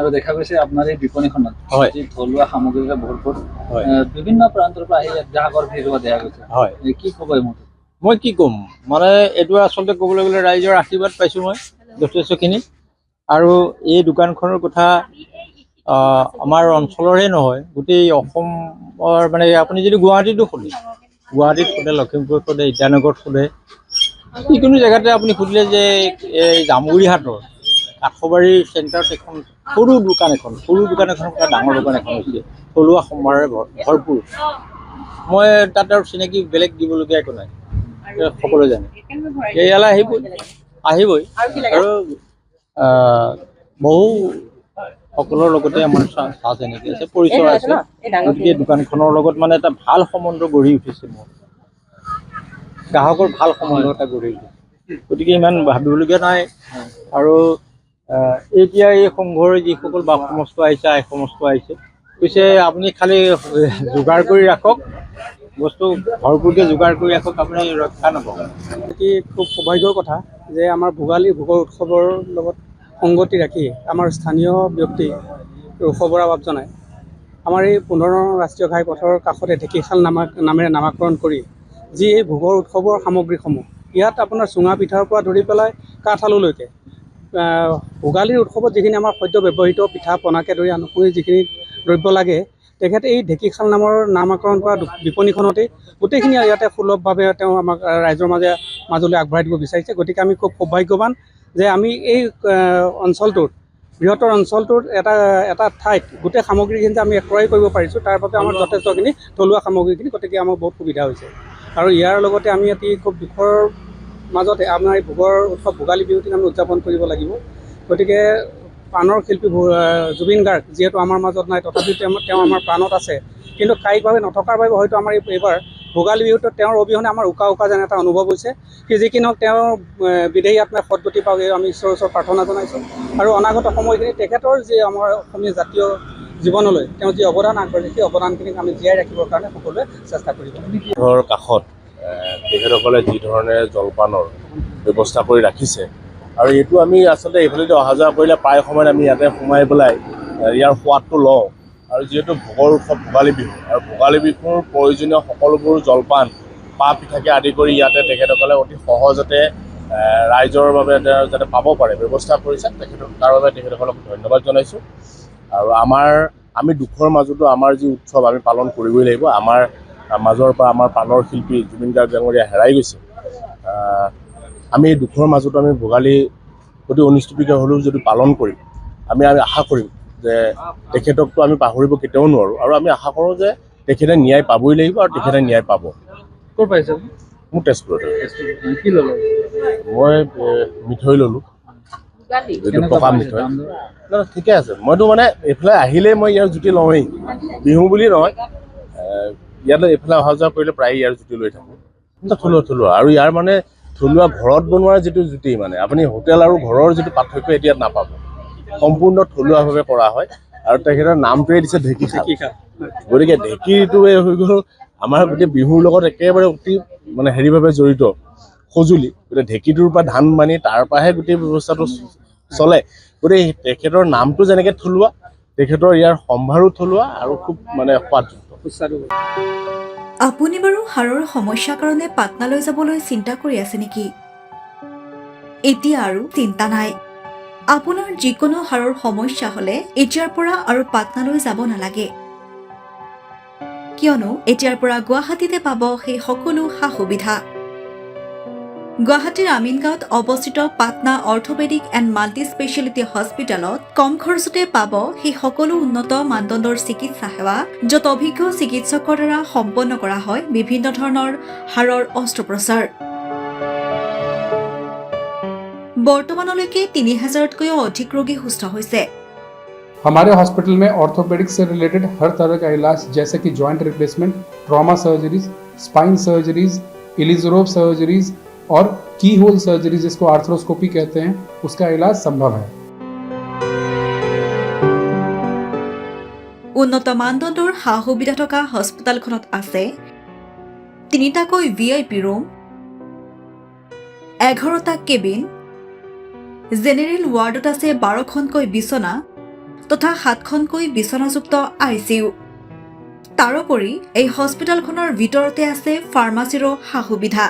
আৰু দেখা গৈছে আপোনাৰ এই বিপণীখনত হয় যি থলুৱা সামগ্ৰীৰে ভৰপূৰ হয় বিভিন্ন প্ৰান্তৰ পৰা আহি ইয়াত গ্ৰাহকৰ ভিৰ হোৱা দেখা গৈছে। হয় কি ক'ব এই মুহূৰ্তত? মই কি ক'ম মানে এইটো আচলতে ক'বলৈ গ'লে ৰাইজৰ আশীৰ্বাদ পাইছোঁ মই যথেষ্টখিনি। আৰু এই দোকানখনৰ কথা আমাৰ অঞ্চলৰে নহয়, গোটেই অসমৰ মানে আপুনি যদি গুৱাহাটীতো সোধে, গুৱাহাটীত সোধে, লখিমপুৰত সোধে, ইটানগৰত সোধে, যিকোনো জেগাতে আপুনি সুধিলে যে এই জামুগুৰিহাটৰ কাঠবাৰী চেণ্টাৰত এখন সৰু দোকান এখনৰ পৰা ডাঙৰ দোকান এখন হৈছে থলুৱা সম্ভাৰেৰে ভৰপূৰ। মই তাত আৰু চিনাকি বেলেগ দিবলগীয়া একো নাই, সকলোৱে জানে। ইয়ালৈ আহিবই আৰু বহু সকলৰ লগতে আমাৰ চাহ চিনাকি আছে, পৰিচয় আছে। গতিকে দোকানখনৰ লগত মানে এটা ভাল সম্বন্ধ গঢ়ি উঠিছে, মোৰ গ্ৰাহকৰ ভাল সম্বন্ধ এটা গঢ়ি উঠিছে। গতিকে ইমান ভাবিবলগীয়া নাই। আৰু এতিয়া এই সংঘৰ যিসকল বাপ সমস্ত আহিছে, আই সমস্ত আহিছে, কৈছে আপুনি খালি যোগাৰ কৰি ৰাখক, বস্তু ভৰপূৰকৈ যোগাৰ কৰি ৰাখক, আপুনি ৰক্ষা নাপাব। এটি খুব সৌভাগ্যৰ কথা যে আমাৰ ভোগৰ উৎসৱৰ লগত সংগতি ৰাখি আমাৰ স্থানীয় ব্যক্তি উৎসৱৰ আহ্বান জনায় আমাৰ এই 15 নং ৰাষ্ট্ৰীয় ঘাইপথৰ কাষতে ঢেঁকীশাল নামেৰে নামাকৰণ কৰি যি এই ভোগৰ উৎসৱৰ সামগ্ৰীসমূহ, ইয়াত আপোনাৰ চুঙা পিঠাৰ পৰা ধৰি পেলাই কাঠআলুলৈকে ভোগালীৰ উৎসৱত যিখিনি আমাৰ সদ্য ব্যৱহৃত পিঠা পনাকে ধৰি আনুষঙ্গিক যিখিনি দ্ৰব্য লাগে, তেখেতে এই ঢেঁকীশাল নামাকৰণ কৰা বিপণীখনতেই গোটেইখিনি ইয়াতে সুলভভাৱে তেওঁ আমাক ৰাইজৰ মাজলৈ আগবঢ়াই দিব বিচাৰিছে। গতিকে আমি খুব সৌভাগ্যৱান যে আমি এই অঞ্চলটোত, বৃহত্তৰ অঞ্চলটোত এটা ঠাইত গোটেই সামগ্ৰীখিনি যে আমি ক্ৰয় কৰিব পাৰিছোঁ, তাৰ বাবে আমাৰ যথেষ্টখিনি থলুৱা সামগ্ৰীখিনি, গতিকে আমাৰ বহুত সুবিধা হৈছে। আৰু ইয়াৰ লগতে আমি এটি খুব দুখৰ মাজতে আমাৰ এই ভোগৰ উৎসৱ ভোগালী বিহুটিক আমি উদযাপন কৰিব লাগিব। গতিকে প্ৰাণৰ শিল্পী জুবিন গাৰ্গ যিহেতু আমাৰ মাজত নাই, তথাপিও তেওঁ আমাৰ প্ৰাণত আছে, কিন্তু কায়িকভাৱে নথকাৰ বাবে হয়তো আমাৰ এইবাৰ ভোগালী বিহুটোত তেওঁৰ অবিহনে আমাৰ উকা যেন এটা অনুভৱ হৈছে। যি কি নহওক, তেওঁৰ বিদেহী আত্মাই সদ্গতি পাওক, আমি ঈশ্বৰৰ ওচৰত প্ৰাৰ্থনা জনাইছোঁ। আৰু অনাগত সময়খিনি তেখেতৰ যি আমাৰ অসমীয়া জাতীয় জীৱনলৈ তেওঁ যি অৱদান আগবঢ়াইছে, সেই অৱদানখিনিক আমি জীয়াই ৰাখিবৰ কাৰণে সকলোৱে চেষ্টা কৰিব। ঘৰৰ কাষত তেখেতসকলে যি ধৰণে জলপানৰ ব্যৱস্থা কৰি ৰাখিছে, আৰু এইটো আমি আচলতে এইফালেদি অহা যোৱা কৰিলে প্ৰায় সময়ত আমি ইয়াতে সোমাই পেলাই ইয়াৰ সোৱাদটো লওঁ। আৰু যিহেতু ভোগৰ উৎসৱ ভোগালী বিহু, আৰু ভোগালী বিহুৰ প্ৰয়োজনীয় সকলোবোৰ জলপান, পাহ পিঠাকে আদি কৰি ইয়াতে তেখেতসকলে অতি সহজতে ৰাইজৰ বাবে যাতে পাব পাৰে ব্যৱস্থা কৰিছে, তাৰ বাবে তেখেতসকলক ধন্যবাদ জনাইছোঁ। আৰু আমি দুখৰ মাজতো আমাৰ যি উৎসৱ আমি পালন কৰিবই লাগিব। আমাৰ মাজৰ পৰা আমাৰ প্ৰাণৰ শিল্পী জুবিন গাৰ্গ ডাঙৰীয়া হেৰাই গৈছে। আমি এই দুখৰ মাজতো আমি ভোগালী অতি অনুষ্ঠিতকৈ হ'লেও যদি পালন কৰিম, আমি আশা কৰিম যে তেখেতকতো আমি পাহৰিব কেতিয়াও নোৱাৰোঁ। আৰু আমি আশা কৰোঁ যে তেখেতে ন্যায় পাবই লাগিব, আৰু তেখেতে ন্যায় পাব। ক'ত পাইছে? মোৰ তেজপুৰতে। কি ল'লে? মই মিঠৈ ল'লোঁ, যিটো পকা মিঠৈ। ঠিকে আছে, মইতো মানে এইফালে আহিলেই মই ইয়াৰ জুতি লওঁৱেই, বিহু বুলি নহয়, ইয়ালৈ এইফালে অহা যোৱা কৰিলে প্ৰায় ইয়াৰ জুতি লৈ থাকোঁ। থলুৱা আৰু ইয়াৰ মানে থলুৱা ঘৰত বনোৱাৰ যিটো জুতি, মানে আপুনি হোটেল আৰু ঘৰৰ যিটো পাৰ্থক্য এতিয়া নাপাব, সম্পূৰ্ণ থলুৱাভাৱে কৰা হয়। আৰু তেখেতৰ নামটোৱে দিছে ঢেঁকীশাল। গতিকে ঢেঁকীটোৱে হৈ গ'ল আমাৰ গোটেই বিহুৰ লগত একেবাৰে অতি মানে হেৰিভাৱে জড়িত সঁজুলি। গতিকে ঢেঁকীটোৰ পৰা ধান বানি তাৰ পৰাহে গোটেই ব্যৱস্থাটো চলে। গতিকে তেখেতৰ নামটো যেনেকৈ থলুৱা, তেখেতৰ ইয়াৰ সম্ভাৰো থলুৱা আৰু খুব মানে সোৱাদযুক্ত। আপুনি বাৰু হাড়ৰ সমস্যাৰ কাৰণে পাটনালৈ যাবলৈ চিন্তা কৰি আছে নেকি? এতিয়া আৰু চিন্তা নাই। আপোনাৰ যিকোনো হাড়ৰ সমস্যা হ'লে এতিয়াৰ পৰা আৰু পাটনালৈ যাব নালাগে, কিয়নো এতিয়াৰ পৰা গুৱাহাটীতে পাব সেই সকলো সা সুবিধা। গুৱাহাটীৰ আমিনগাঁৱত অৱস্থিত Patna orthopaedic and multi speciality হস্পিটেলত কম খৰচতে পাব সেই সকলো উন্নত মানদণ্ডৰ চিকিৎসা সেৱা, য'ত অভিজ্ঞ চিকিৎসকৰ দ্বাৰা সম্পন্ন কৰা হয় বিভিন্ন ধৰণৰ হাড়ৰ অস্ত্ৰোপচাৰ। বৰ্তমানলৈকে 3000তকৈও অধিক ৰোগী সুস্থ হৈছে। हमारे हॉस्पिटल में ऑर्थोपेडिक से रिलेटेड हर तरह का इलाज, जैसे कि joint replacement, trauma surgeries, spine surgeries, Ilizarov surgeries और की होल सर्जरी जिसको आर्थ्रोस्कोपी कहते हैं, उसका इलाज संभव है। উন্নত মানদণ্ডৰ সা সুবিধা থকা হস্পিটেলখনত আছে 3টাকৈ VIP ৰুম, 11টা কেবিন, জেনেৰেল ৱাৰ্ডত আছে 12খনকৈ বিচনা, তথা 7খনকৈ বিচনাযুক্ত ICU। তাৰোপৰি এই হস্পিটেলখনৰ ভিতৰতে আছে ফাৰ্মাচীৰো সা-সুবিধা।